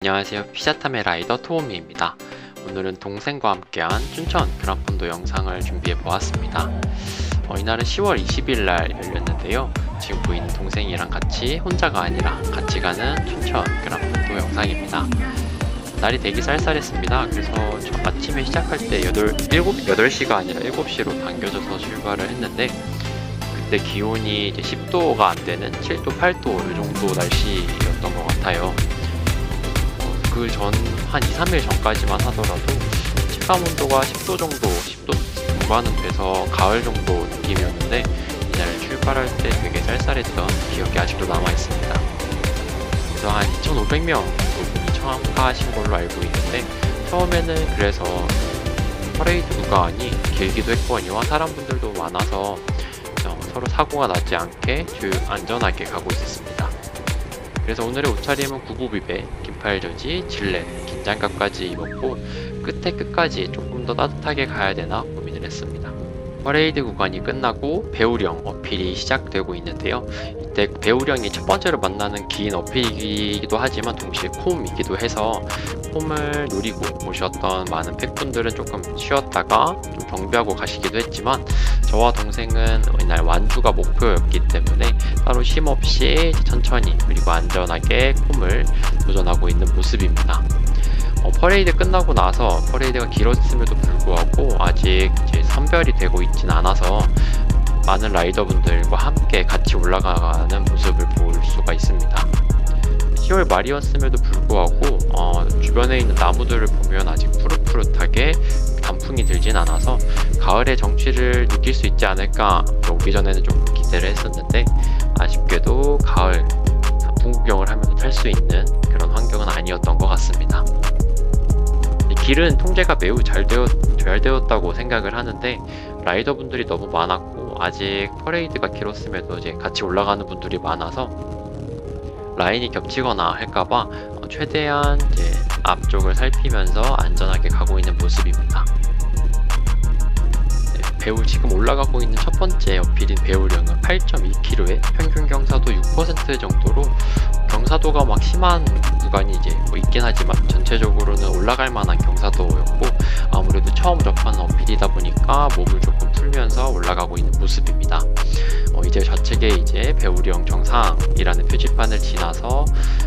안녕하세요. 피자타메 라이더 토오미입니다. 오늘은 동생과 함께한 춘천 그란폰도 영상을 준비해 보았습니다. 이날은 10월 20일 날 열렸는데요. 지금 보이는 동생이랑 같이 혼자가 아니라 같이 가는 춘천 그란폰도 영상입니다. 날이 되게 쌀쌀했습니다. 그래서 저 아침에 시작할 때 8시가 아니라 7시로 당겨져서 출발을 했는데 그때 기온이 이제 10도가 안 되는 7도, 8도 이 정도 날씨였던 것 같아요. 그 전 한 2, 3일 전까지만 하더라도 체감 온도가 10도 정도, 10도 중반은 돼서 가을 정도 느낌이었는데 이날 출발할 때 되게 쌀쌀했던 기억이 아직도 남아있습니다. 그래서 한 2,500명 정도 분이 참가하신 걸로 알고 있는데 처음에는 그래서 퍼레이드 구간이 길기도 했거니와 사람분들도 많아서 서로 사고가 나지 않게 안전하게 가고 있었습니다. 그래서 오늘의 옷차림은 구구비배, 긴팔저지, 질렛, 긴장갑까지 입었고 끝에 끝까지 조금 더 따뜻하게 가야 되나 고민을 했습니다. 퍼레이드 구간이 끝나고 배우령 어필이 시작되고 있는데요. 이때 배우령이 첫 번째로 만나는 긴 어필이기도 하지만 동시에 콤이기도 해서 콤을 노리고 오셨던 많은 팩분들은 조금 쉬었다가 좀 정비하고 가시기도 했지만 저와 동생은 이날 완주가 목표였기 때문에 따로 쉼 없이 천천히 그리고 안전하게 콤을 도전하고 있는 모습입니다. 퍼레이드 끝나고 나서 퍼레이드가 길었음에도 불구하고 아직 이제 선별이 되고 있진 않아서 많은 라이더분들과 함께 같이 올라가는 모습을 볼 수가 있습니다. 10월 말이었음에도 불구하고 주변에 있는 나무들을 보면 아직 푸릇푸릇하게 단풍이 들진 않아서 가을의 정취를 느낄 수 있지 않을까 오기 전에는 좀 기대를 했었는데 아쉽게도 가을 단풍 구경을 하면서 탈 수 있는 그런 환경은 아니었던 것 같습니다. 길은 통제가 매우 잘 되었다고 생각을 하는데 라이더분들이 너무 많았고 아직 퍼레이드가 길었음에도 이제 같이 올라가는 분들이 많아서 라인이 겹치거나 할까봐 최대한 이제 앞쪽을 살피면서 안전하게 가고 있는 모습입니다. 지금 올라가고 있는 첫 번째 어필인 배우령은 8.2km에 평균 경사도 6% 정도로 경사도가 막 심한 구간이 이제 있긴 하지만 전체적으로는 올라갈 만한 경사도였고 아무래도 처음 접하는 어필이다 보니까 몸을 조금 풀면서 올라가고 있는 모습입니다. 이제 좌측에 이제 배우령 정상이라는 표지판을 지나서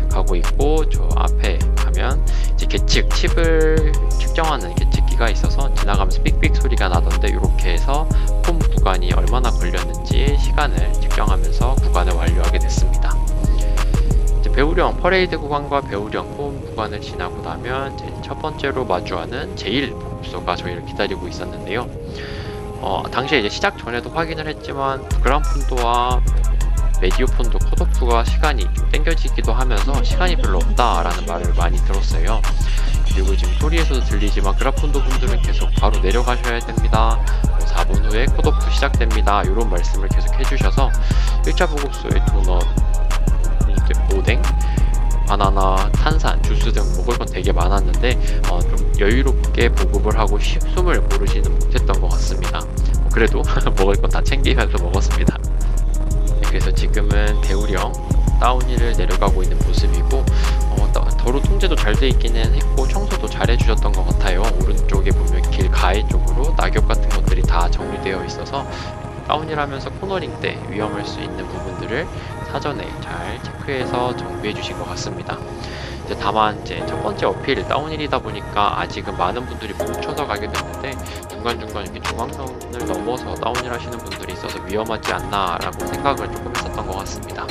가고 있고 저 앞에 가면 이제 계측 칩을 측정하는 계측기가 있어서 지나가면서 삑삑 소리가 나던데 이렇게 해서 콤 구간이 얼마나 걸렸는지 시간을 측정하면서 구간을 완료하게 됐습니다. 이제 배우령 퍼레이드 구간과 배우령 콤 구간을 지나고 나면 이제 첫 번째로 마주하는 제1 보급소가 저희를 기다리고 있었는데요. 당시에 이제 시작 전에도 확인을 했지만 그란폰도와 메디오폰도 컷오프가 시간이 좀 땡겨지기도 하면서 시간이 별로 없다라는 말을 많이 들었어요. 그리고 지금 소리에서도 들리지만 그란폰도 분들은 계속 바로 내려가셔야 됩니다. 4분 후에 컷오프 시작됩니다. 이런 말씀을 계속 해주셔서 1차 보급소에 도넛, 오뎅, 바나나, 탄산, 주스 등 먹을 건 되게 많았는데 좀 여유롭게 보급을 하고 숨을 고르지는 못했던 것 같습니다. 그래도 먹을 건 다 챙기면서 먹었습니다. 그래서 지금은 배우령 다운힐을 내려가고 있는 모습이고 도로 통제도 잘 돼 있기는 했고 청소도 잘 해주셨던 것 같아요. 오른쪽에 보면 길 가해 쪽으로 낙엽 같은 것들이 다 정리되어 있어서 다운힐 하면서 코너링 때 위험할 수 있는 부분들을 사전에 잘 체크해서 정비해 주신 것 같습니다. 다만 이제 첫 번째 어필 다운힐이다 보니까 아직은 많은 분들이 뭉쳐서 가게 됐는데 중간중간 이렇게 중앙선을 넘어서 다운힐 하시는 분들이 있어서 위험하지 않나 라고 생각을 조금 했었던 것 같습니다.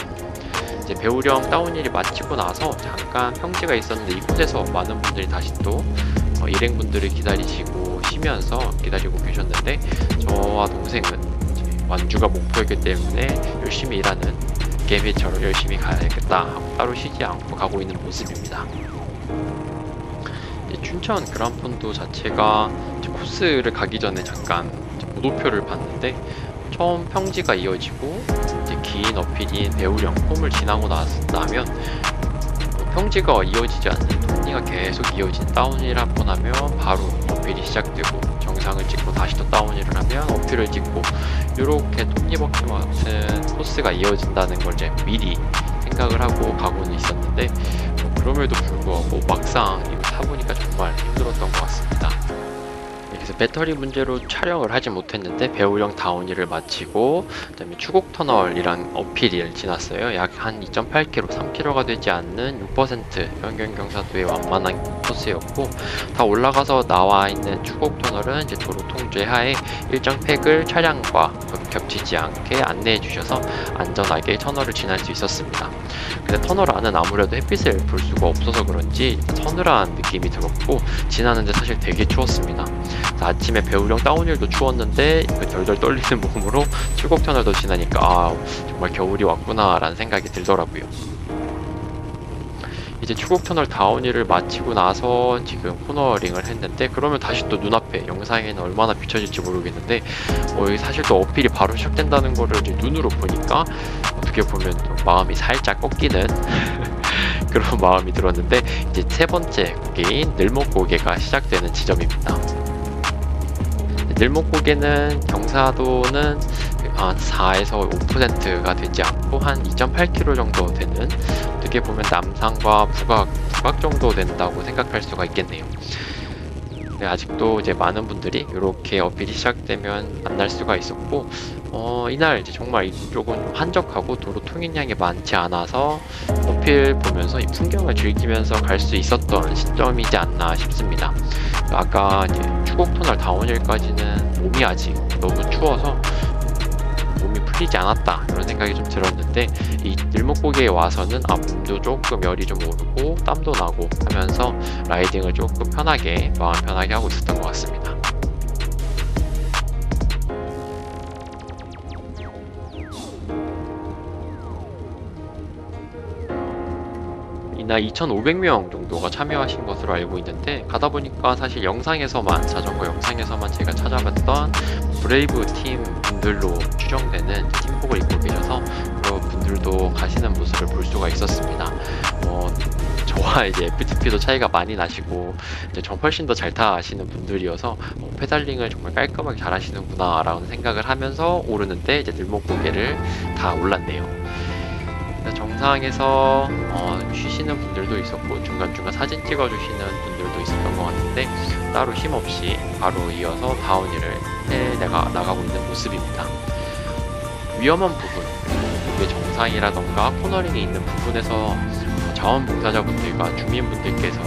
이제 배우령 다운힐이 마치고 나서 잠깐 평지가 있었는데 이곳에서 많은 분들이 다시 또 일행분들을 기다리시고 쉬면서 기다리고 계셨는데 저와 동생은 완주가 목표이기 때문에 열심히 일하는 개미처럼 열심히 가야겠다 하고 따로 쉬지 않고 가고 있는 모습입니다. 춘천 그란폰도 자체가 코스를 가기 전에 잠깐 보도표를 봤는데 처음 평지가 이어지고 이제 긴 어필인 배우령 콤을 지나고 나면 평지가 이어지지 않는 톱니가 계속 이어진 다운힐을 한 번 하면 바로 어필이 시작되고 정상을 찍고 다시 또 다운힐을 하면 어필을 찍고 이렇게 톱니바퀴 같은 코스가 이어진다는 걸 이제 미리 생각을 하고 가고는 있었는데 그럼에도 불구하고 막상 이거 타보니까 정말 힘들었던 것 같습니다. 그래서 배터리 문제로 촬영을 하지 못했는데 배우령 다운힐을 마치고 그다음에 추곡 터널이랑 어필을 지났어요. 약 한 2.8km, 3km가 되지 않는 6% 평균 경사도의 완만한 코스였고, 다 올라가서 나와 있는 추곡 터널은 이제 도로 통제 하에 일정 팩을 차량과 겹치지 않게 안내해 주셔서 안전하게 터널을 지날 수 있었습니다. 근데 터널 안은 아무래도 햇빛을 볼 수가 없어서 그런지 서늘한 느낌이 들었고, 지나는데 사실 되게 추웠습니다. 아침에 배우령 다운힐도 추웠는데 그 덜덜 떨리는 몸으로 출곡 터널도 지나니까 정말 겨울이 왔구나 라는 생각이 들더라고요. 이제 출곡 터널 다운힐을 마치고 나서 지금 코너링을 했는데, 그러면 다시 또 눈앞에 영상에는 얼마나 비춰질지 모르겠는데 사실 또 어필이 바로 시작된다는 거를 이제 눈으로 보니까 어떻게 보면 또 마음이 살짝 꺾이는 그런 마음이 들었는데, 이제 세 번째 고개인 늘목고개가 시작되는 지점입니다. 늘목고개는 경사도는 한 4에서 5%가 되지 않고 한 2.8km 정도 되는, 어떻게 보면 남산과 북악 정도 된다고 생각할 수가 있겠네요. 네, 아직도 이제 많은 분들이 이렇게 어필이 시작되면 만날 수가 있었고, 이날 이제 정말 이쪽은 한적하고 도로 통행량이 많지 않아서 어필 보면서 이 풍경을 즐기면서 갈 수 있었던 시점이지 않나 싶습니다. 아까 이제 추곡터널 다운힐까지는 몸이 아직 너무 추워서 몸이 풀리지 않았다 그런 생각이 좀 들었는데, 이 늘목고개에 와서는 몸도 조금 열이 좀 오르고 땀도 나고 하면서 라이딩을 조금 편하게, 마음 편하게 하고 있었던 것 같습니다. 이날 2,500명 정도가 참여하신 것으로 알고 있는데, 가다 보니까 사실 자전거 영상에서만 제가 찾아봤던 브레이브 팀 분들로 추정되는 팀복을 입고 계셔서 그런 분들도 가시는 모습을 볼 수가 있었습니다. 저와 이제 FTP도 차이가 많이 나시고 이제 훨씬 더 잘 타시는 분들이어서 페달링을 정말 깔끔하게 잘 하시는구나 라는 생각을 하면서 오르는데, 이제 늘목고개를 다 올랐네요. 정상에서 쉬시는 분들도 있었고 중간중간 사진 찍어주시는 분들도 있었던 것 같은데, 따로 힘없이 바로 이어서 다운힐을 나가고 있는 모습입니다. 위험한 부분, 이게 정상이라던가 코너링이 있는 부분에서 자원봉사자분들과 주민분들께서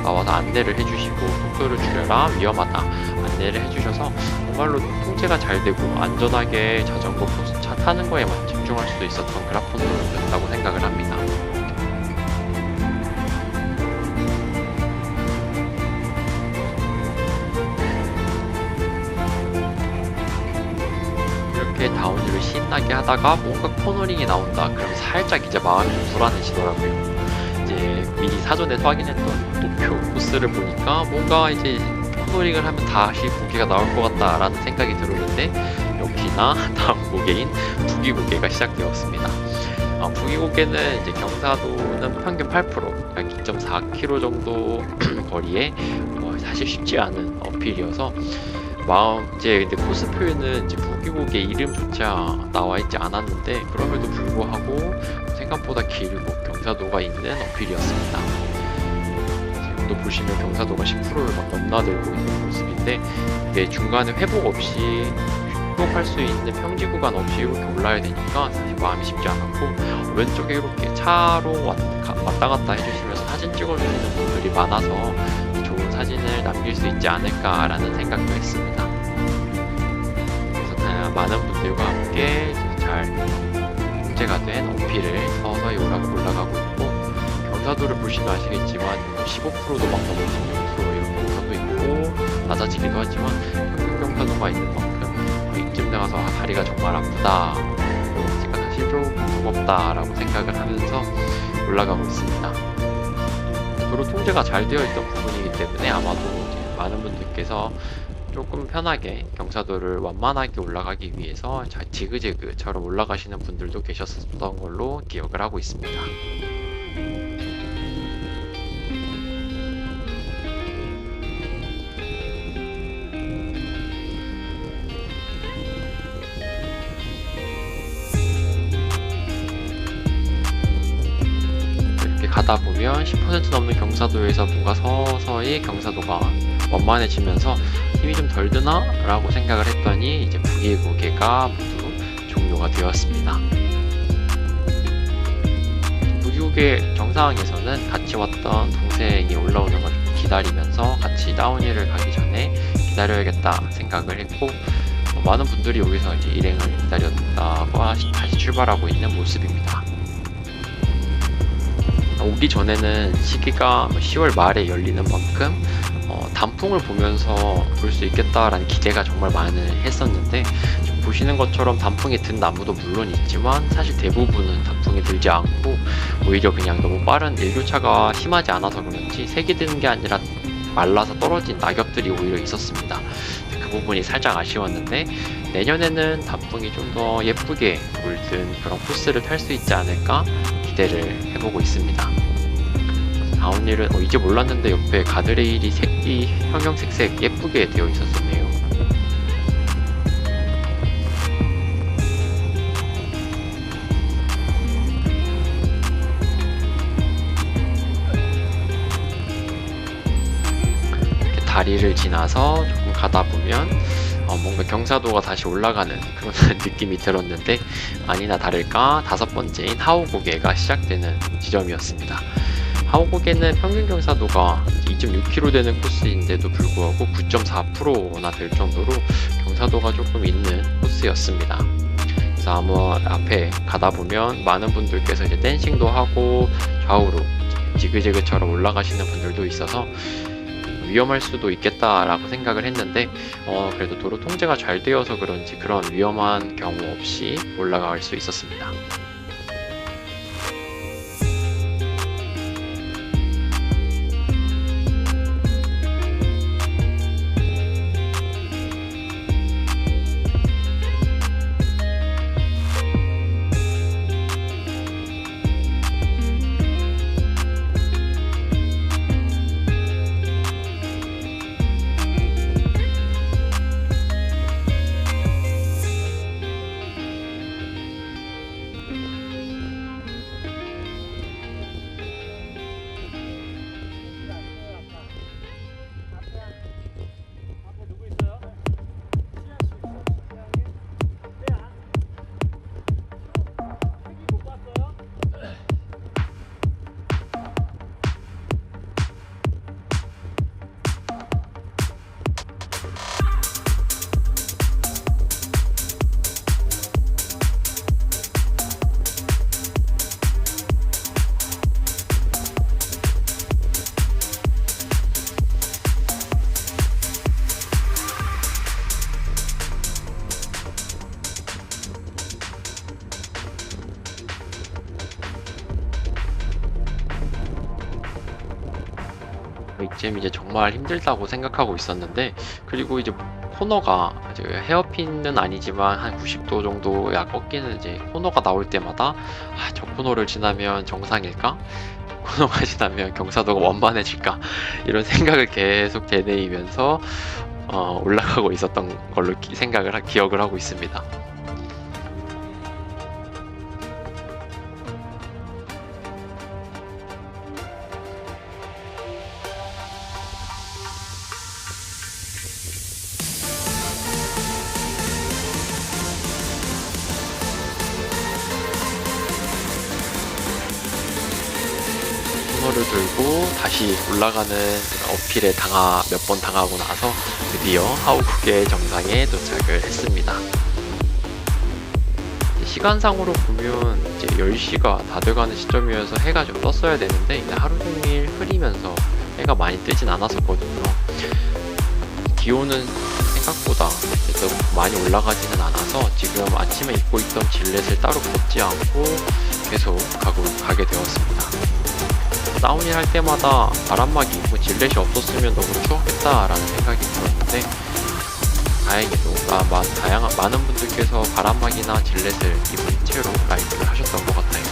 나와서 안내를 해주시고 속도를 줄여라, 위험하다 안내를 해주셔서 정말로 통제가 잘 되고 안전하게 자전거 코스 차 타는 거에만 집중할 수도 있었던 그라폰도였다고 생각을 합니다. 이렇게 다운힐을 신나게 하다가 뭔가 코너링이 나온다 그러면 살짝 이제 마음이 좀 불안해지더라고요. 이제 미리 사전에 확인했던 도표 코스를 보니까 뭔가 이제 코너링을 하면 다시 고개가 나올 것 같다라는 생각이 들었는데, 역시나 다음 고개인 북위고개가 시작되었습니다. 북위고개는 이제 경사도는 평균 8%, 약 2.4km 정도 거리에 사실 쉽지 않은 어필이어서 근데 코스표에는 이제 북위고개 이름조차 나와 있지 않았는데, 그럼에도 불구하고 생각보다 길고 경사도가 있는 어필이었습니다. 지금도 보시면 경사도가 10%를 막 넘나들고 있는 모습인데, 이게 중간에 회복 없이 회복할 수 있는 평지 구간 없이 이렇게 올라야 되니까 사실 마음이 쉽지 않았고, 왼쪽에 이렇게 차로 왔다 갔다 해주시면서 사진 찍어주시는 분들이 많아서 좋은 사진을 남길 수 있지 않을까라는 생각도 했습니다. 그래서 많은 분들과 함께 잘 통제가 된 어필을 서서히 올라가고 있고, 경사도를 보시면 아시겠지만 15%도 막 넘는 16% 이런 경사도 있고 낮아지기도 하지만 평균 경사도가 있는 만큼 이쯤 나가서 다리가 정말 아프다, 제가 사실 좀 무겁다라고 생각을 하면서 올라가고 있습니다. 도로 통제가 잘 되어 있던 부분이기 때문에 아마도 많은 분들께서 조금 편하게 경사도를 완만하게 올라가기 위해서 지그재그처럼 올라가시는 분들도 계셨던 걸로 기억을 하고 있습니다. 하다 보면 10% 넘는 경사도에서 뭔가 서서히 경사도가 원만해지면서 힘이 좀 덜 드나? 라고 생각을 했더니 이제 부기고개가 모두 종료가 되었습니다. 부기고개 정상에서는 같이 왔던 동생이 올라오는 걸 기다리면서 같이 다운힐을 가기 전에 기다려야겠다 생각을 했고, 많은 분들이 여기서 이제 일행을 기다렸다고 다시 출발하고 있는 모습입니다. 오기 전에는 시기가 10월 말에 열리는 만큼 단풍을 보면서 볼 수 있겠다라는 기대가 정말 많이 했었는데, 지금 보시는 것처럼 단풍이 든 나무도 물론 있지만 사실 대부분은 단풍이 들지 않고 오히려 그냥 너무 빠른 일교차가 심하지 않아서 그런지 색이 드는 게 아니라 말라서 떨어진 낙엽들이 오히려 있었습니다. 그 부분이 살짝 아쉬웠는데, 내년에는 단풍이 좀 더 예쁘게 물든 그런 코스를 탈 수 있지 않을까 기대를 해보고 있습니다. 다운힐은 이제 몰랐는데 옆에 가드레일이 색이 형형색색 예쁘게 되어 있었었네요. 다리를 지나서 조금 가다 보면 뭔가 경사도가 다시 올라가는 그런 느낌이 들었는데, 아니나 다를까 5번째인 하오고개가 시작되는 지점이었습니다. 하오고개는 평균 경사도가 2.6km 되는 코스인데도 불구하고 9.4%나 될 정도로 경사도가 조금 있는 코스였습니다. 그래서 아마 앞에 가다 보면 많은 분들께서 이제 댄싱도 하고 좌우로 지그재그처럼 올라가시는 분들도 있어서 위험할 수도 있겠다라고 생각을 했는데, 그래도 도로 통제가 잘 되어서 그런지 그런 위험한 경우 없이 올라갈 수 있었습니다. 이쯤 이제 정말 힘들다고 생각하고 있었는데, 그리고 이제 코너가 이제 헤어핀은 아니지만 한 90도 정도야 꺾이는 이제 코너가 나올 때마다 저 코너를 지나면 정상일까? 코너가 지나면 경사도가 원만해질까? 이런 생각을 계속 되뇌이면서 올라가고 있었던 걸로 기억을 하고 있습니다. 코너를 돌고 다시 올라가는 어필에 몇 번 당하고 나서 드디어 하오고개 정상에 도착을 했습니다. 시간상으로 보면 이제 10시가 다 돼가는 시점이어서 해가 좀 떴어야 되는데, 이제 하루 종일 흐리면서 해가 많이 뜨진 않았었거든요. 기온은 생각보다 너무 많이 올라가지는 않아서 지금 아침에 입고 있던 질렛을 따로 벗지 않고 계속 가게 되었습니다. 다운힐 할 때마다 바람막이 입고 질렛이 없었으면 너무 추웠겠다라는 생각이 들었는데, 다행히도 많은 분들께서 바람막이나 질렛을 입은 채로 라이드를 하셨던 것 같아요.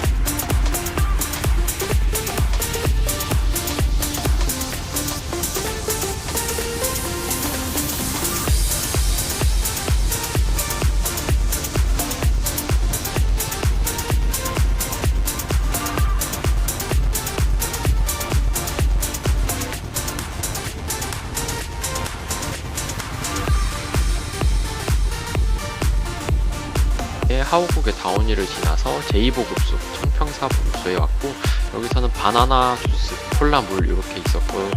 타오국의 다운힐을 지나서 제2보급소 청평사 보급소에 왔고, 여기서는 바나나 주스, 콜라물 이렇게 있었고,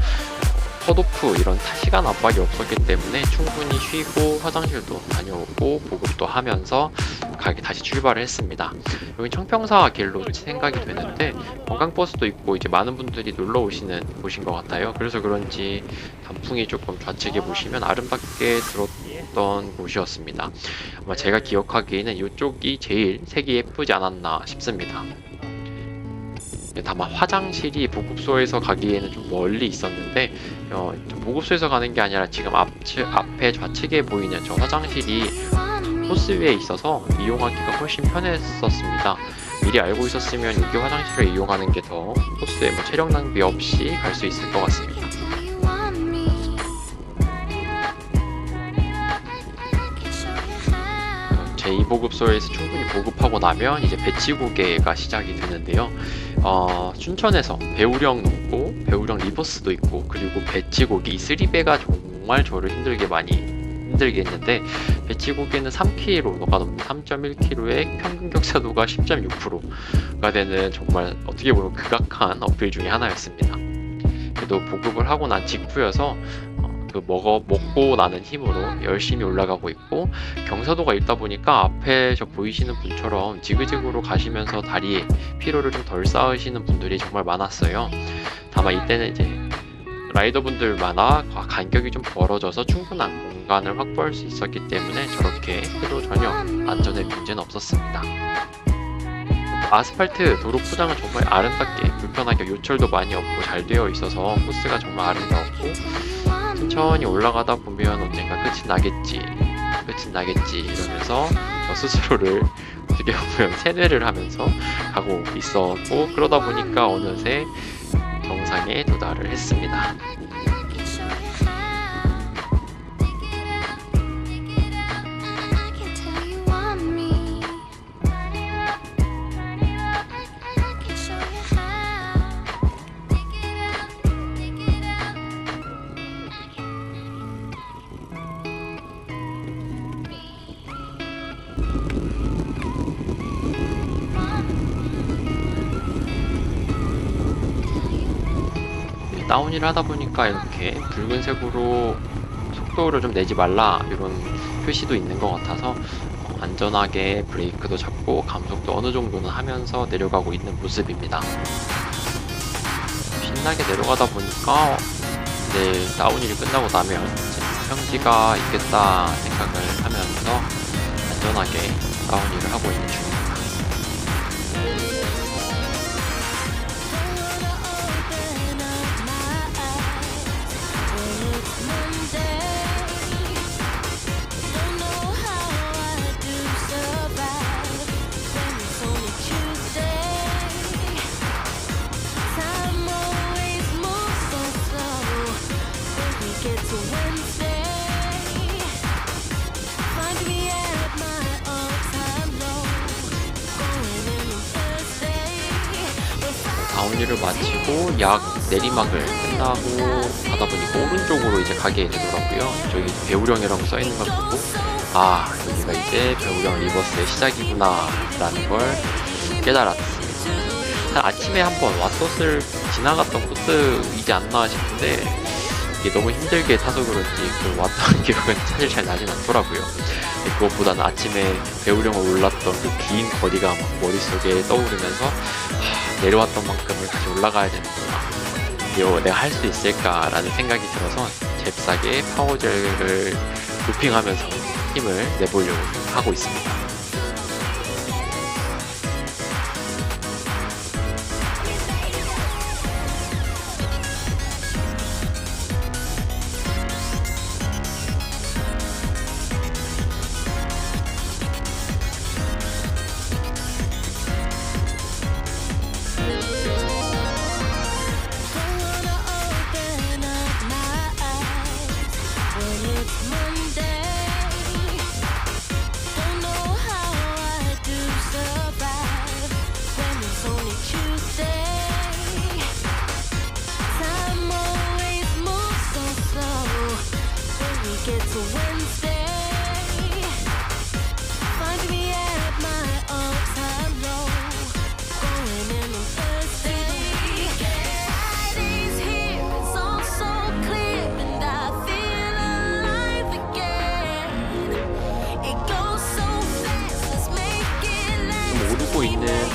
컷오프 이런 시간 압박이 없었기 때문에 충분히 쉬고 화장실도 다녀오고 보급도 하면서 가게 다시 출발을 했습니다. 여기 청평사 길로 생각이 되는데 관광버스도 있고 이제 많은 분들이 놀러 오시는 곳인 것 같아요. 그래서 그런지 단풍이 조금 좌측에 보시면 아름답게 들었던 곳이었습니다. 아마 제가 기억하기에는 이쪽이 제일 색이 예쁘지 않았나 싶습니다. 다만 화장실이 보급소에서 가기에는 좀 멀리 있었는데 보급소에서 가는 게 아니라 지금 앞에 좌측에 보이는 저 화장실이 코스위에 있어서 이용하기가 훨씬 편했었습니다. 미리 알고 있었으면 여기 화장실을 이용하는 게 더 코스에 체력 낭비 없이 갈 수 있을 것 같습니다. 제2보급소에서 충분히 보급하고 나면 이제 배치고개가 시작이 되는데요. 춘천에서 배우령 농고, 배우령 리버스도 있고, 그리고 배치고개 이 3배가 정말 저를 힘들게 했는데, 배치고개는 3km가 넘는 3.1km에 평균 격차도가 10.6%가 되는 정말 어떻게 보면 극악한 어필 중에 하나였습니다. 그래도 보급을 하고 난 직후여서 먹고 나는 힘으로 열심히 올라가고 있고, 경사도가 있다 보니까 앞에 저 보이시는 분처럼 지그재그로 가시면서 다리에 피로를 좀 덜 쌓으시는 분들이 정말 많았어요. 다만 이때는 이제 라이더분들마다 간격이 좀 벌어져서 충분한 공간을 확보할 수 있었기 때문에 저렇게 해도 전혀 안전에 문제는 없었습니다. 아스팔트 도로 포장은 정말 아름답게 불편하게 요철도 많이 없고 잘 되어 있어서 코스가 정말 아름다웠고, 천천히 올라가다 보면 언젠가 끝이 나겠지 이러면서 저 스스로를 어떻게 보면 세뇌를 하면서 가고 있었고, 그러다 보니까 어느새 정상에 도달을 했습니다. 다운힐을 하다 보니까 이렇게 붉은색으로 속도를 좀 내지 말라 이런 표시도 있는 것 같아서 안전하게 브레이크도 잡고 감속도 어느 정도는 하면서 내려가고 있는 모습입니다. 신나게 내려가다 보니까 이제 다운힐이 끝나고 나면 이제 평지가 있겠다 생각을 하면서 안전하게 다운힐을 하고 있는 중입니다. 다운힐을 마치고 약 내리막을 끝나고 가다 보니까 오른쪽으로 이제 가게 되더라고요. 저기 배우령이라고 써있는 걸 보고 여기가 이제 배우령 리버스의 시작이구나 라는 걸 깨달았습니다. 아침에 한번 왔었을 지나갔던 코스이지 않나 싶은데 이게 너무 힘들게 타서 그런지 왔던 기억은 사실 잘 나진 않더라고요. 그것보다는 아침에 배우령을 올랐던 그 긴 거리가 막 머릿속에 떠오르면서 내려왔던 만큼을 다시 올라가야 되는구나, 이거 내가 할 수 있을까라는 생각이 들어서 잽싸게 파워젤을 도핑하면서 힘을 내보려고 하고 있습니다.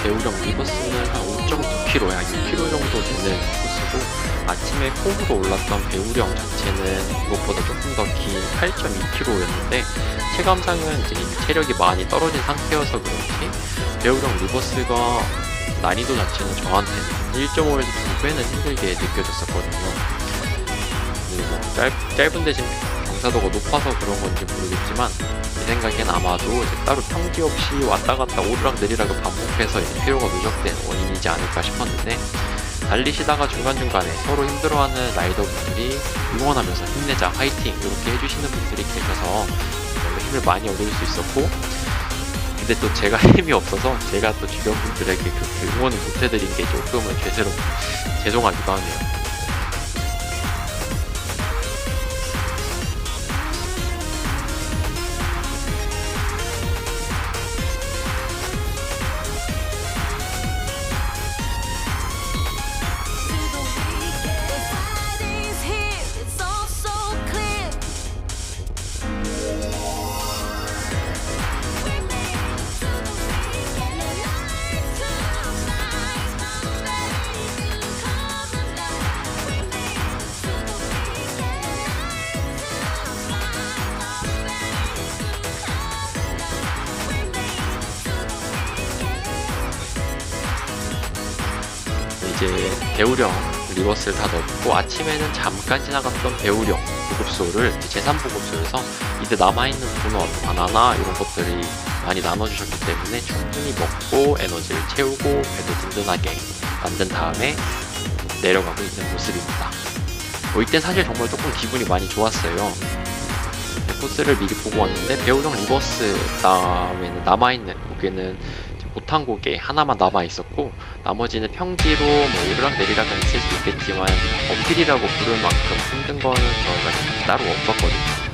배우령 리버스는 한 5.9km, 약 6km 정도 되는 코스고, 아침에 홈으로 올랐던 배우령 자체는 이것보다 조금 더 긴 8.2km였는데, 체감상은 이제 체력이 많이 떨어진 상태여서 그런지 배우령 리버스가 난이도 자체는 저한테는 1.5에서 2배는 힘들게 느껴졌었거든요. 그리고 짧은 대신 경사도가 높아서 그런 건지 모르겠지만, 제 생각엔 아마도 따로 평지 없이 왔다 갔다 오르락 내리락을 반복해서 피로가 누적된 원인이지 않을까 싶었는데, 달리시다가 중간중간에 서로 힘들어하는 라이더분들이 응원하면서 힘내자, 화이팅 이렇게 해주시는 분들이 계셔서 힘을 많이 얻을 수 있었고, 근데 또 제가 힘이 없어서 제가 또 주변 분들에게 그렇게 응원을 못 해드린 게 조금은 죄송하기도 하네요. 이제 배우령 리버스를 다 넣고, 아침에는 잠깐 지나갔던 배우령 보급소를 제3보급소에서 이제 남아있는 도넛, 바나나 이런 것들이 많이 나눠주셨기 때문에 충분히 먹고 에너지를 채우고 배도 든든하게 만든 다음에 내려가고 있는 모습입니다. 이때 사실 정말 조금 기분이 많이 좋았어요. 코스를 미리 보고 왔는데 배우령 리버스 다음에는 남아있는 고개는 못한 고개 하나만 남아있었고, 나머지는 평지로 오르락 내리락은 있을 수 있겠지만 어필이라고 부를 만큼 힘든 거는 저희가 따로 없었거든요.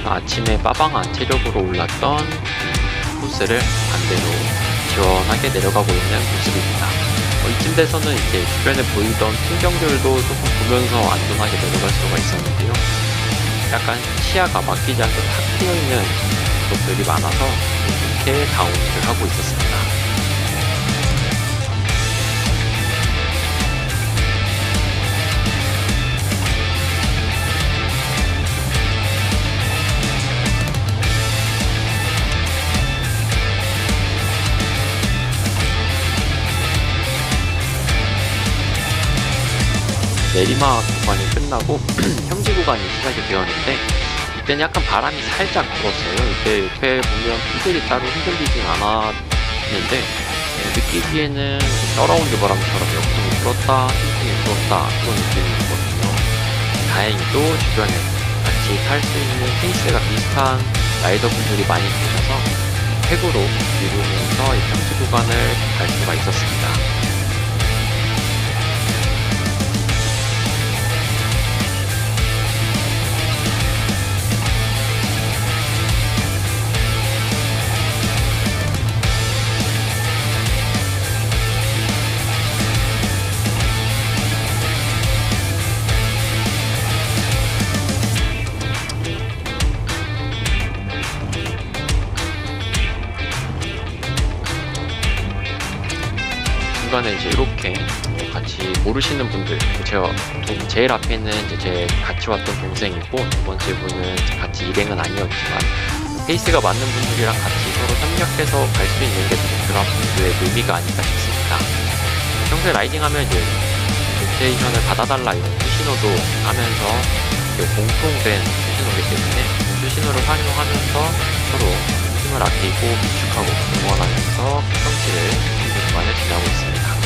아침에 빠방한 체력으로 올랐던 코스를 반대로 시원하게 내려가고 있는 모습입니다. 이쯤 돼서는 이제 주변에 보이던 풍경들도 조금 보면서 안전하게 내려갈 수가 있었는데요. 약간 시야가 막히지 않게 탁 트여있는 곳들이 많아서 이렇게 다운을 하고 있었습니다. 내리막 구간이 끝나고 평지 구간이 시작이 되었는데, 이때는 약간 바람이 살짝 불었어요. 이때 옆에 보면 풀들이 따로 흔들리진 않았는데, 느끼기에는 서라운드 바람처럼 옆으로 불었다 흉흉이 불었다 그런 느낌이었거든요. 다행히도 주변에 같이 탈 수 있는 페이스가 비슷한 라이더분들이 많이 계셔서 팩으로 미루면서 이 평지 구간을 갈 수가 있었습니다. 중간에 이제 이렇게 같이 모르시는 분들, 제가 제일 앞에는 이제 제 같이 왔던 동생이고, 두 번째 분은 같이 일행은 아니었지만 페이스가 맞는 분들이랑 같이 서로 협력해서 갈 수 있는 게 그라운드의 묘미가 아닐까 싶습니다. 평소에 라이딩하면 이제 로테이션을 받아달라 이런 수신호도 하면서 공통된 수신호이기 때문에 수신호를 활용하면서 서로 힘을 아끼고 비축하고 응원하면서 평지를 경기 구간을 지나고 있습니다.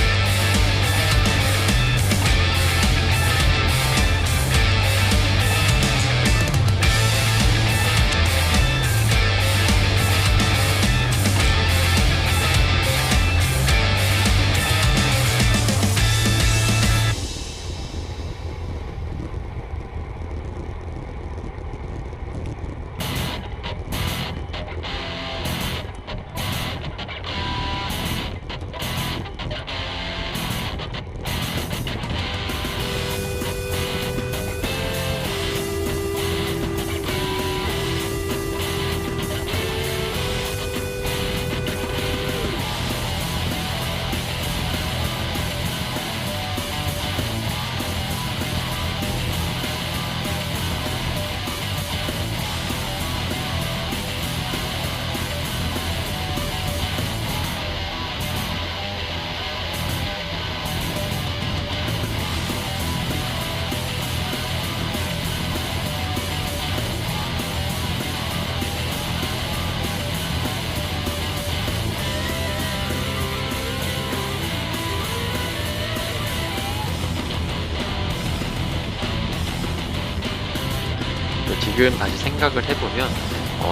지금 다시 생각을 해보면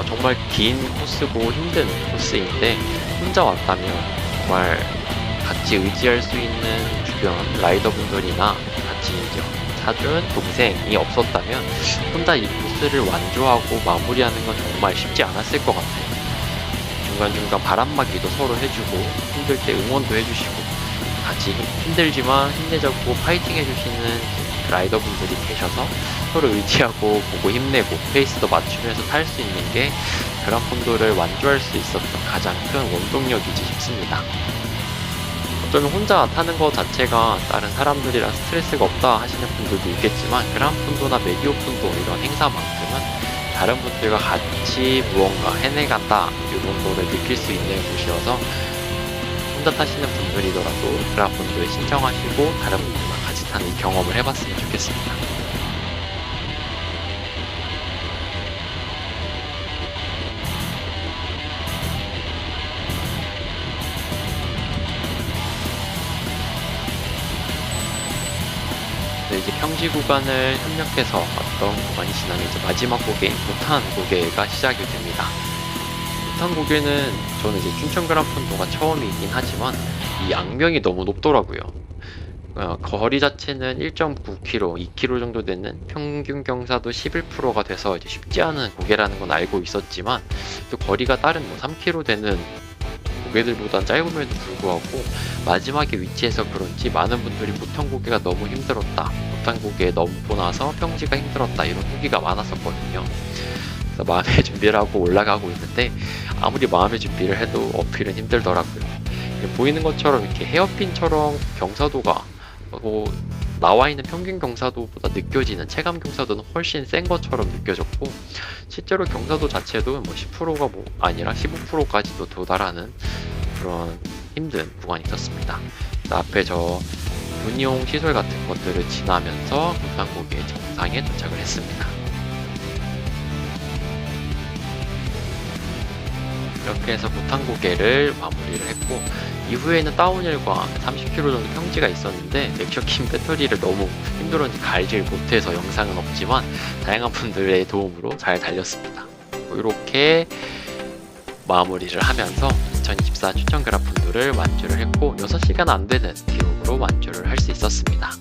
정말 긴 코스고 힘든 코스인데 혼자 왔다면 정말 같이 의지할 수 있는 주변 라이더분들이나 같이 이제 사준 동생이 없었다면 혼자 이 코스를 완주하고 마무리하는 건 정말 쉽지 않았을 것 같아요. 중간중간 바람막이도 서로 해주고 힘들 때 응원도 해주시고 같이 힘들지만 힘내자고 파이팅 해주시는 라이더분들이 계셔서 서로 의지하고 보고 힘내고 페이스도 맞추면서 탈 수 있는 게 그란폰도를 완주할 수 있었던 가장 큰 원동력이지 싶습니다. 어쩌면 혼자 타는 것 자체가 다른 사람들이랑 스트레스가 없다 하시는 분들도 있겠지만 그란폰도나 메디오폰도 이런 행사만큼은 다른 분들과 같이 무언가 해내간다 이런 거를 느낄 수 있는 곳이어서 혼자 타시는 분들이더라도 그란폰도에 신청하시고 다른 분들과 같이 타는 이 경험을 해봤으면 좋겠습니다. 이제 평지 구간을 협력해서 어떤 구간이 지나면 이제 마지막 고개인 부탄 고개가 시작이 됩니다. 부탄 고개는 저는 이제 춘천 그란폰도가 처음이긴 하지만 이 악명이 너무 높더라고요. 거리 자체는 1.9km, 2km 정도 되는 평균 경사도 11%가 돼서 이제 쉽지 않은 고개라는 건 알고 있었지만 또 거리가 다른 3km 되는 고개들보단 짧음에도 불구하고 마지막에 위치해서 그런지 많은 분들이 부탄 고개가 너무 힘들었다, 부탄 고개에 넘고 나서 평지가 힘들었다 이런 후기가 많았었거든요. 그래서 마음의 준비를 하고 올라가고 있는데 아무리 마음의 준비를 해도 어필은 힘들더라고요. 보이는 것처럼 이렇게 헤어핀처럼 경사도가 나와 있는 평균 경사도보다 느껴지는 체감 경사도는 훨씬 센 것처럼 느껴졌고 실제로 경사도 자체도 10%가 아니라 15%까지도 도달하는 그런 힘든 구간이 있었습니다. 앞에 저 군용 시설 같은 것들을 지나면서 부탄고개 정상에 도착을 했습니다. 이렇게 해서 부탄고개를 마무리를 했고 이후에는 다운힐과 30km 정도 평지가 있었는데 넥셔킨 배터리를 너무 힘들었는지 갈질 못해서 영상은 없지만 다양한 분들의 도움으로 잘 달렸습니다. 이렇게 마무리를 하면서 2024 춘천 그란폰도를 완주를 했고 6시간 안 되는 기록으로 완주를 할 수 있었습니다.